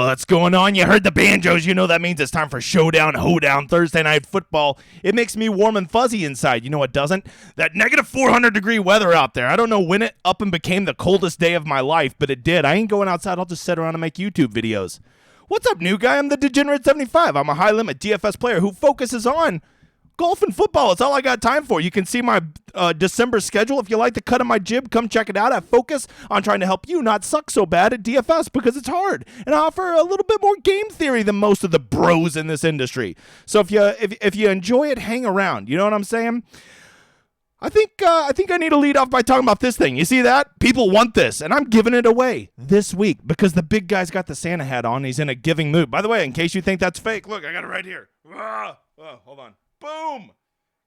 What's going on? You heard the banjos. You know that means it's time for Showdown, Hoedown, Thursday Night Football. It makes me warm and fuzzy inside. You know what doesn't? That negative 400-degree weather out there. I don't know when it up and became the coldest day of my life, but it did. I ain't going outside. I'll just sit around and make YouTube videos. What's up, new guy? I'm the Degenerate 75. I'm a high-limit DFS player who focuses on golf and football. It's all I got time for. You can see my December schedule. If you like the cut of my jib, come check it out. I focus on trying to help you not suck so bad at DFS because it's hard, and I offer a little bit more game theory than most of the bros in this industry. So if you enjoy it, hang around. You know what I'm saying? I think I need to lead off by talking about this thing. You see that? People want this, and I'm giving it away this week because the big guy's got the Santa hat on. He's in a giving mood. By the way, in case you think that's fake, look, I got it right here. Hold on. Boom!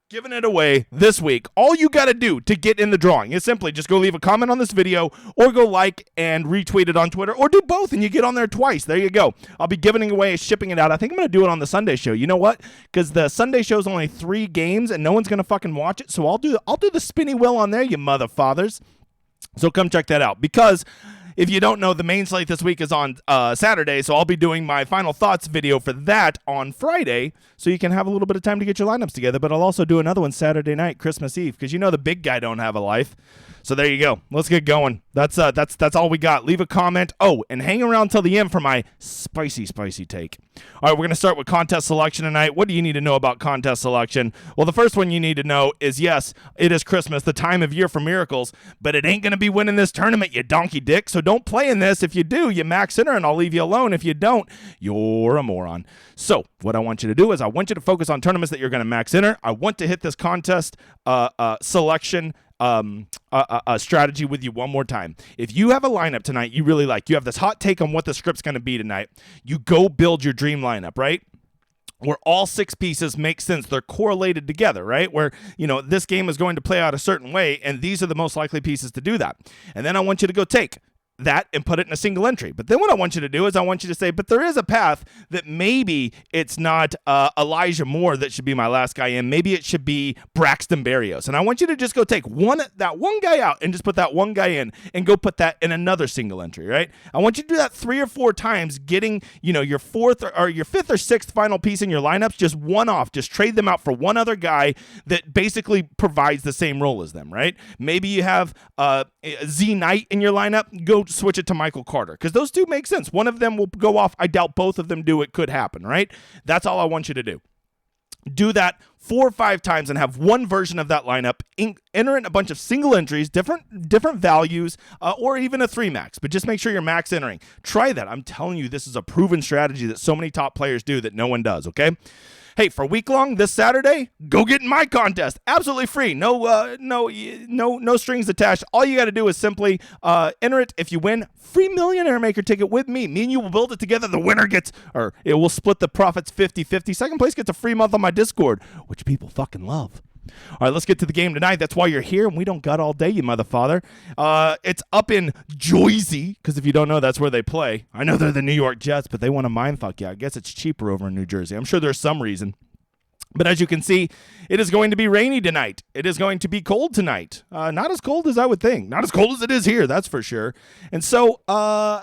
Giving it away this week. All you got to do to get in the drawing is simply just go leave a comment on this video or go like and retweet it on Twitter or do both and you get on there twice. There you go. I'll be giving away, shipping it out. I think I'm going to do it on the Sunday show. You know what? Because the Sunday show is only 3 games and no one's going to fucking watch it. So I'll do the spinny wheel on there, you mother fathers. So come check that out because if you don't know, the main slate this week is on Saturday, so I'll be doing my final thoughts video for that on Friday, so you can have a little bit of time to get your lineups together, but I'll also do another one Saturday night, Christmas Eve, because you know the big guy don't have a life. So there you go. Let's get going. That's all we got. Leave a comment. Oh, and hang around till the end for my spicy take. All right, we're going to start with contest selection tonight. What do you need to know about contest selection? Well, the first one you need to know is, yes, it is Christmas, the time of year for miracles, but it ain't going to be winning this tournament, you donkey dick. So don't play in this. If you do, you max enter, and I'll leave you alone. If you don't, you're a moron. So what I want you to do is I want you to focus on tournaments that you're going to max enter. I want to hit this contest selection strategy with you one more time. If you have a lineup tonight you really like, you have this hot take on what the script's going to be tonight, you go build your dream lineup, right? Where all 6 pieces make sense. They're correlated together, right? Where, you know, this game is going to play out a certain way, and these are the most likely pieces to do that. And then I want you to go take that and put it in a single entry. But then what I want you to do is I want you to say, but there is a path that maybe it's not Elijah Moore that should be my last guy in. Maybe it should be Braxton Berrios. And I want you to just go take that one guy out and just put that one guy in and go put that in another single entry, right? I want you to do that 3 or 4 times, getting, you know, your 4th or your 5th or 6th final piece in your lineups, just one off. Just trade them out for one other guy that basically provides the same role as them, right? Maybe you have Z Knight in your lineup. Go switch it to Michael Carter because those two make sense. One of them will go off. I doubt both of them do. It could happen, right? That's all I want you to do. Do that 4 or 5 times and have one version of that lineup. Enter in a bunch of single entries, different values, or even a 3 max. But just make sure you're max entering. Try that. I'm telling you, this is a proven strategy that so many top players do that no one does. Okay. Hey, for a week long this Saturday, go get in my contest. Absolutely free. No strings attached. All you got to do is simply enter it. If you win, free Millionaire Maker ticket with me. Me and you will build it together. The winner gets, or it will split the profits 50-50. Second place gets a free month on my Discord, which people fucking love. All right, let's get to the game tonight. That's why you're here, and we don't got all day, you mother father. It's up in Jersey, because if you don't know, that's where they play. I know they're the New York Jets, but they want to mindfuck you. I guess it's cheaper over in New Jersey. I'm sure there's some reason. But as you can see, it is going to be rainy tonight. It is going to be cold tonight. Not as cold as I would think. Not as cold as it is here, that's for sure. And so I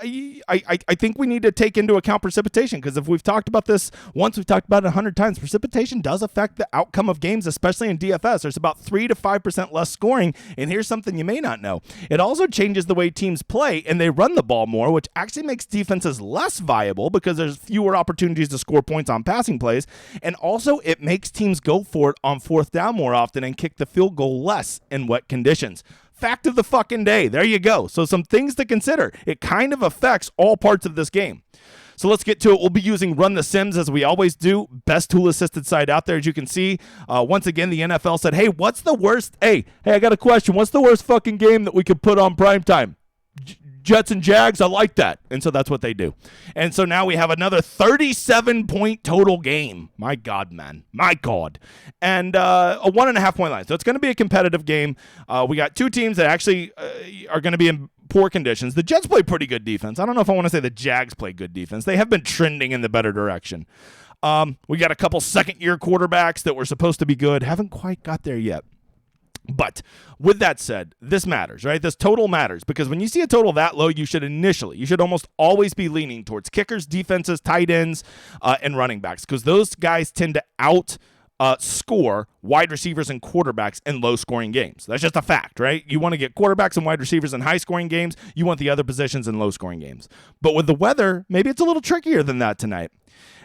think we need to take into account precipitation, because if we've talked about this once, we've talked about it 100 times. Precipitation does affect the outcome of games, especially in DFS. There's about 3 to 5% less scoring. And here's something you may not know. It also changes the way teams play, and they run the ball more, which actually makes defenses less viable because there's fewer opportunities to score points on passing plays. And also it makes teams go for it on 4th down more often and kick the field goal less in wet conditions. Fact of the fucking day. There you go. So some things to consider. It kind of affects all parts of this game. So let's get to it. We'll be using Run the Sims as we always do. Best tool-assisted site out there, as you can see. Once again, the NFL said, hey, what's the worst? Hey, I got a question. What's the worst fucking game that we could put on primetime? Jets and Jags, I like that. And so that's what they do. And so now we have another 37-point total game. My God, man. My God. And a 1.5-point line. So it's going to be a competitive game. We got 2 teams that actually are going to be in poor conditions. The Jets play pretty good defense. I don't know if I want to say the Jags play good defense. They have been trending in the better direction. We got a couple second-year quarterbacks that were supposed to be good. Haven't quite got there yet. But with that said, this matters, right? This total matters because when you see a total that low, you should almost always be leaning towards kickers, defenses, tight ends, and running backs because those guys tend to score wide receivers and quarterbacks in low-scoring games. That's just a fact, right? You want to get quarterbacks and wide receivers in high-scoring games. You want the other positions in low-scoring games. But with the weather, maybe it's a little trickier than that tonight.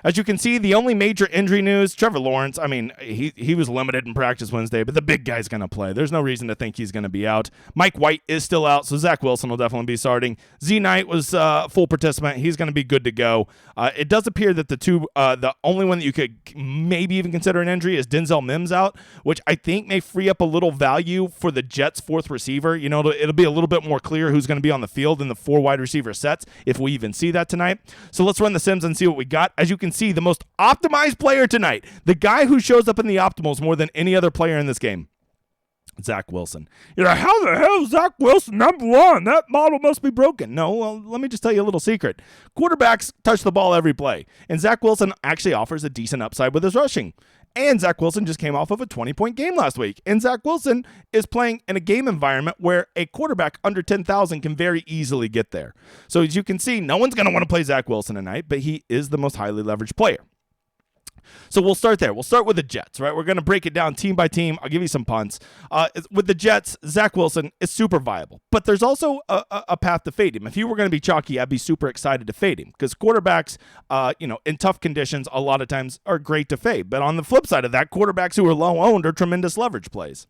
As you can see, the only major injury news, Trevor Lawrence, I mean, he was limited in practice Wednesday, but the big guy's going to play. There's no reason to think he's going to be out. Mike White is still out, so Zach Wilson will definitely be starting. Z Knight was full participant. He's going to be good to go. It does appear that the only one that you could maybe even consider an injury is Denzel Mims out, which I think may free up a little value for the Jets' fourth receiver. You know, it'll be a little bit more clear who's going to be on the field in the 4 wide receiver sets if we even see that tonight. So let's run the Sims and see what we got. As you can see, the most optimized player tonight, the guy who shows up in the optimals more than any other player in this game, Zach Wilson. You're like, how the hell is Zach Wilson number 1? That model must be broken. No, well, let me just tell you a little secret. Quarterbacks touch the ball every play, and Zach Wilson actually offers a decent upside with his rushing. And Zach Wilson just came off of a 20-point game last week. And Zach Wilson is playing in a game environment where a quarterback under 10,000 can very easily get there. So as you can see, no one's going to want to play Zach Wilson tonight, but he is the most highly leveraged player. So we'll start there. We'll start with the Jets, right? We're going to break it down team by team. I'll give you some punts. With the Jets, Zach Wilson is super viable, but there's also a path to fade him. If he were going to be chalky, I'd be super excited to fade him because quarterbacks, in tough conditions, a lot of times are great to fade. But on the flip side of that, quarterbacks who are low owned are tremendous leverage plays.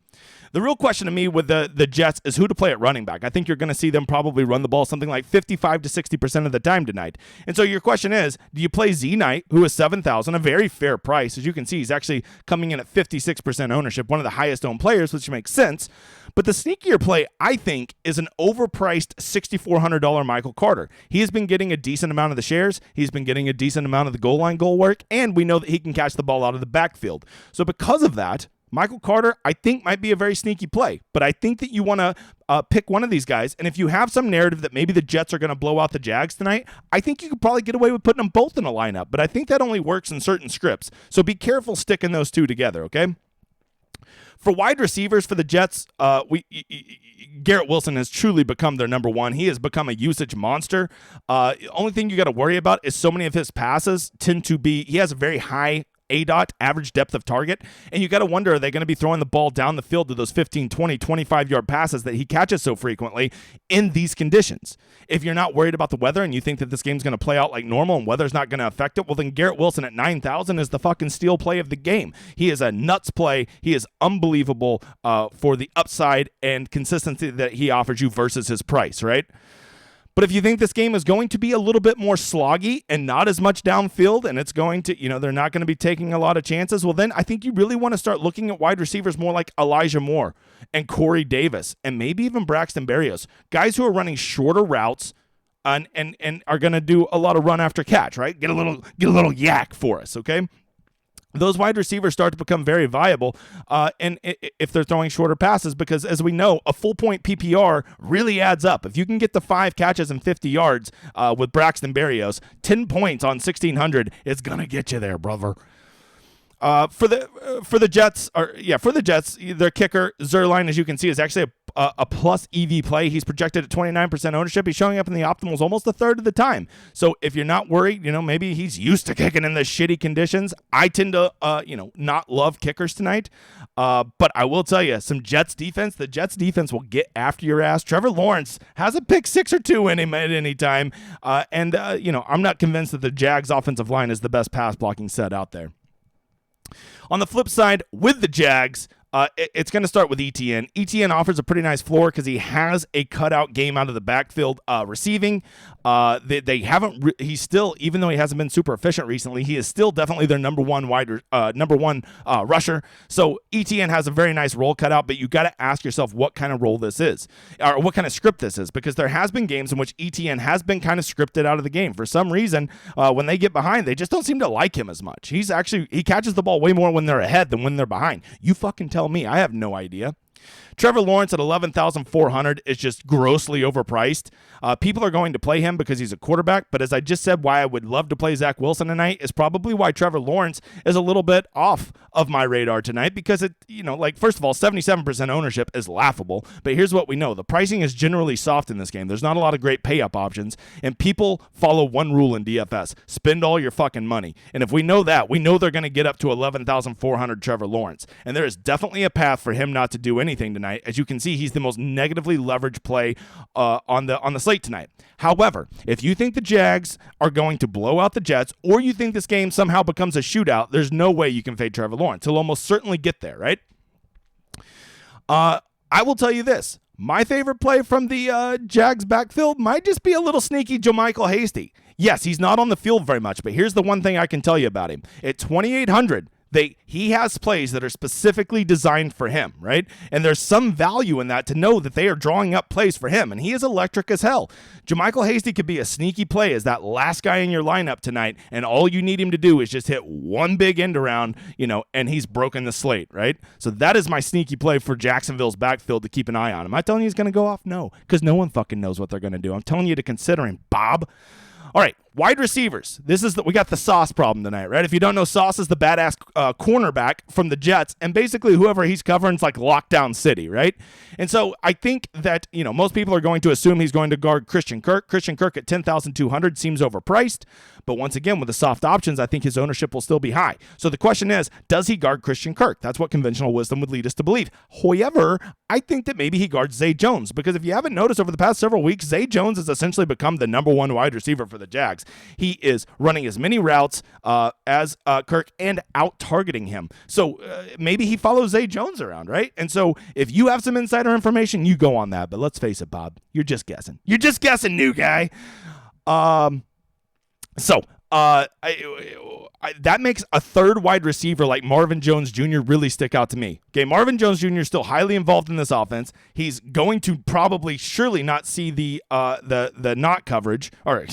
The real question to me with the Jets is who to play at running back. I think you're going to see them probably run the ball something like 55 to 60% of the time tonight. And so your question is, do you play Z Knight, who is $7,000, a very fair price? As you can see, he's actually coming in at 56% ownership, one of the highest owned players, which makes sense. But the sneakier play, I think, is an overpriced $6,400 Michael Carter. He has been getting a decent amount of the shares. He's been getting a decent amount of the goal line goal work, and we know that he can catch the ball out of the backfield. So because of that, Michael Carter, I think, might be a very sneaky play, but I think that you want to pick one of these guys, and if you have some narrative that maybe the Jets are going to blow out the Jags tonight, I think you could probably get away with putting them both in a lineup, but I think that only works in certain scripts, so be careful sticking those two together, okay? For wide receivers for the Jets, Garrett Wilson has truly become their number 1. He has become a usage monster. Only thing you got to worry about is so many of his passes tend to be, he has a very high ADOT, average depth of target, and you got to wonder, are they going to be throwing the ball down the field to those 15, 20, 25-yard passes that he catches so frequently in these conditions? If you're not worried about the weather and you think that this game's going to play out like normal and weather's not going to affect it, well, then Garrett Wilson at 9,000 is the fucking steal play of the game. He is a nuts play. He is unbelievable for the upside and consistency that he offers you versus his price, right? But if you think this game is going to be a little bit more sloggy and not as much downfield, and it's going to, they're not going to be taking a lot of chances, well, then I think you really want to start looking at wide receivers more like Elijah Moore and Corey Davis and maybe even Braxton Berrios, guys who are running shorter routes and are going to do a lot of run after catch, right? Get a little yak for us, okay? Those wide receivers start to become very viable and if they're throwing shorter passes because, as we know, a full-point PPR really adds up. If you can get the 5 catches and 50 yards with Braxton Berrios, 10 points on 1,600 is going to get you there, brother. For the Jets, their kicker, Zerline, as you can see, is actually a plus EV play. He's projected at 29% ownership. He's showing up in the optimals almost a third of the time. So if you're not worried, maybe he's used to kicking in the shitty conditions. I tend to, not love kickers tonight. But I will tell you, the Jets defense will get after your ass. Trevor Lawrence has a pick 6 or 2 in him at any time. I'm not convinced that the Jags offensive line is the best pass blocking set out there. On the flip side, with the Jags, it's going to start with ETN. ETN offers a pretty nice floor because he has a cutout game out of the backfield receiving. They haven't. He's still, even though he hasn't been super efficient recently, he is still definitely their number one rusher. So ETN has a very nice role cut out, but you got to ask yourself what kind of role this is, or what kind of script this is, because there has been games in which ETN has been kind of scripted out of the game for some reason. When they get behind, they just don't seem to like him as much. He catches the ball way more when they're ahead than when they're behind. You fucking tell me. I have no idea. Trevor Lawrence at 11,400 is just grossly overpriced. People are going to play him because he's a quarterback, but as I just said, why I would love to play Zach Wilson tonight is probably why Trevor Lawrence is a little bit off of my radar tonight because first of all, 77% ownership is laughable, but here's what we know. The pricing is generally soft in this game. There's not a lot of great pay-up options, and people follow one rule in DFS. Spend all your fucking money. And if we know that, we know they're going to get up to 11,400 Trevor Lawrence, and there is definitely a path for him not to do anything tonight. As you can see, he's the most negatively leveraged play on the slate tonight. However, if you think the Jags are going to blow out the Jets, or you think this game somehow becomes a shootout, there's no way you can fade Trevor Lawrence. He'll almost certainly get there, right? I will tell you this. My favorite play from the Jags backfield might just be a little sneaky JaMychal Hasty. Yes, he's not on the field very much, but here's the one thing I can tell you about him. At 2,800, he has plays that are specifically designed for him, right? And there's some value in that to know that they are drawing up plays for him, and he is electric as hell. JaMychal Hasty could be a sneaky play as that last guy in your lineup tonight, and all you need him to do is just hit one big end around, and he's broken the slate, right? So that is my sneaky play for Jacksonville's backfield to keep an eye on. Am I telling you he's going to go off? No, because no one fucking knows what they're going to do. I'm telling you to consider him, Bob. All right, wide receivers. We got the Sauce problem tonight, right? If you don't know, Sauce is the badass cornerback from the Jets, and basically whoever he's covering is like lockdown city, right? And so I think that, most people are going to assume he's going to guard Christian Kirk. Christian Kirk at 10,200 seems overpriced, but once again, with the soft options, I think his ownership will still be high. So the question is, does he guard Christian Kirk? That's what conventional wisdom would lead us to believe. However, I think that maybe he guards Zay Jones, because if you haven't noticed over the past several weeks, Zay Jones has essentially become the number one wide receiver for the Jags. He is running as many routes as Kirk and out-targeting him. So maybe he follows Zay Jones around, right? And so if you have some insider information, you go on that. But let's face it, Bob, you're just guessing. You're just guessing, new guy. That makes a third wide receiver like Marvin Jones Jr. really stick out to me. Okay, Marvin Jones Jr. is still highly involved in this offense. He's going to surely not see the not coverage, or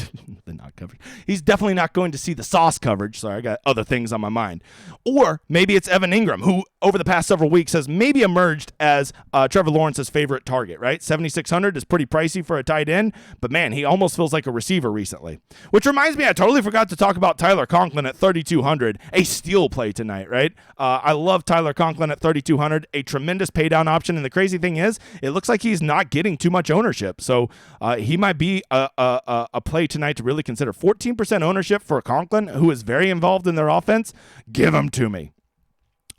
the not coverage. He's definitely not going to see the Sauce coverage. Sorry, I got other things on my mind. Or maybe it's Evan Ingram, who over the past several weeks has maybe emerged as Trevor Lawrence's favorite target, right? 7,600 is pretty pricey for a tight end, but man, he almost feels like a receiver recently. Which reminds me, I totally forgot to talk about Tyler Conklin at 3,200, a steal play tonight, right? I love Tyler Conklin at 3,200, a tremendous paydown option, and the crazy thing is, it looks like he's not getting too much ownership, so he might be a play tonight to really consider. 14% ownership for Conklin, who is very involved in their offense. Give him to me.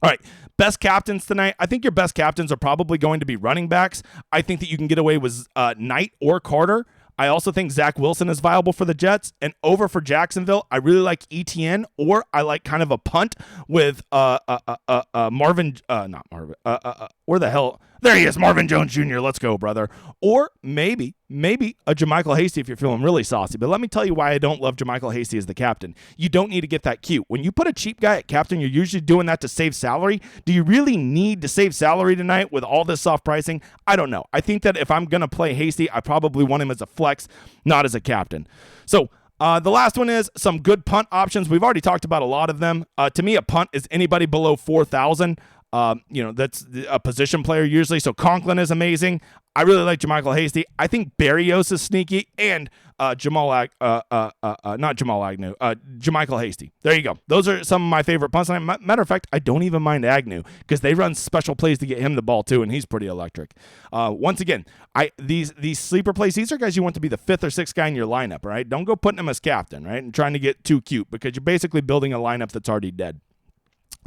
All right, best captains tonight. I think your best captains are probably going to be running backs. I think that you can get away with Knight or Carter. I also think Zach Wilson is viable for the Jets. And over for Jacksonville, I really like ETN, or I like kind of a punt with Marvin, not Marvin, where the hell? There he is, Marvin Jones Jr. Let's go, brother. Or maybe a JaMychal Hasty if you're feeling really saucy. But let me tell you why I don't love JaMychal Hasty as the captain. You don't need to get that cute. When you put a cheap guy at captain, you're usually doing that to save salary. Do you really need to save salary tonight with all this soft pricing? I don't know. I think that if I'm going to play Hasty, I probably want him as a flex, not as a captain. So the last one is some good punt options. We've already talked about a lot of them. To me, a punt is anybody below 4,000. That's a position player usually. So Conklin is amazing. I really like JaMychal Hasty. I think Berrios is sneaky, and JaMychal Hasty. There you go. Those are some of my favorite punts. Matter of fact, I don't even mind Agnew because they run special plays to get him the ball too, and he's pretty electric. Once again, these sleeper plays, these are guys you want to be the fifth or sixth guy in your lineup, right? Don't go putting him as captain, right, and trying to get too cute because you're basically building a lineup that's already dead.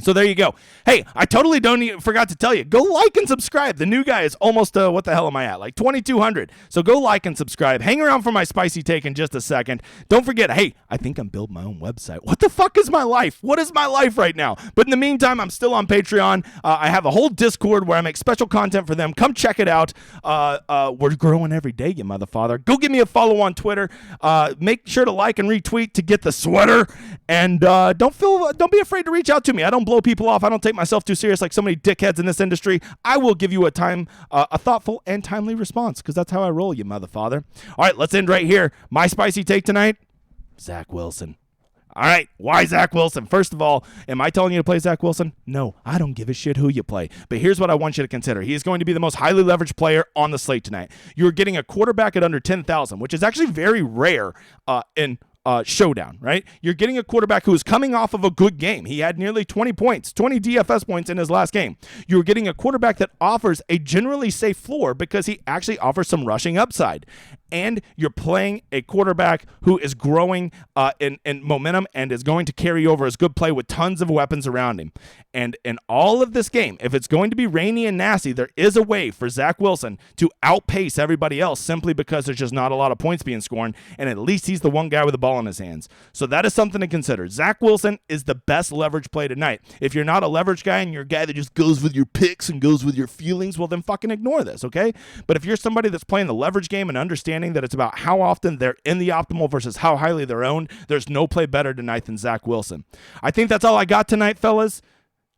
So there you go. Hey, I totally forgot to tell you. Go like and subscribe. The new guy is almost, what the hell am I at? Like 2,200. So go like and subscribe. Hang around for my spicy take in just a second. Don't forget, hey, I think I'm building my own website. What the fuck is my life? What is my life right now? But in the meantime, I'm still on Patreon. I have a whole Discord where I make special content for them. Come check it out. We're growing every day, you motherfather. Go give me a follow on Twitter. Make sure to like and retweet to get the sweater. And don't be afraid to reach out to me. I don't blow people off. I don't take myself too serious like so many dickheads in this industry. I will give you a thoughtful and timely response because that's how I roll, you motherfather. All right, let's end right here. My spicy take tonight, Zach Wilson. All right, why Zach Wilson? First of all, am I telling you to play Zach Wilson? No, I don't give a shit who you play. But here's what I want you to consider. He is going to be the most highly leveraged player on the slate tonight. You're getting a quarterback at under 10,000, which is actually very rare in Showdown, right? You're getting a quarterback who is coming off of a good game. He had nearly 20 points, 20 DFS points in his last game. You're getting a quarterback that offers a generally safe floor because he actually offers some rushing upside. And you're playing a quarterback who is growing in momentum and is going to carry over his good play with tons of weapons around him. And in all of this game, if it's going to be rainy and nasty, there is a way for Zach Wilson to outpace everybody else simply because there's just not a lot of points being scored, and at least he's the one guy with the ball in his hands. So that is something to consider. Zach Wilson is the best leverage play tonight. If you're not a leverage guy and you're a guy that just goes with your picks and goes with your feelings, well, then fucking ignore this, okay? But if you're somebody that's playing the leverage game and understanding that it's about how often they're in the optimal versus how highly they're owned, there's no play better tonight than Zach Wilson. I think that's all I got tonight, fellas.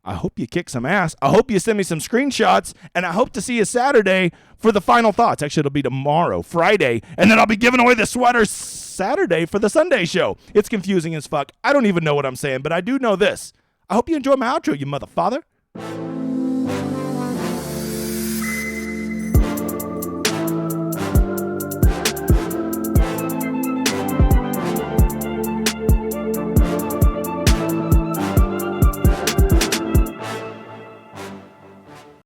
I hope you kick some ass. I hope you send me some screenshots, and I hope to see you Saturday for the final thoughts. Actually, it'll be tomorrow, Friday, and then I'll be giving away the sweater Saturday for the Sunday show. It's confusing as fuck. I don't even know what I'm saying, but I do know this. I hope you enjoy my outro, you motherfather.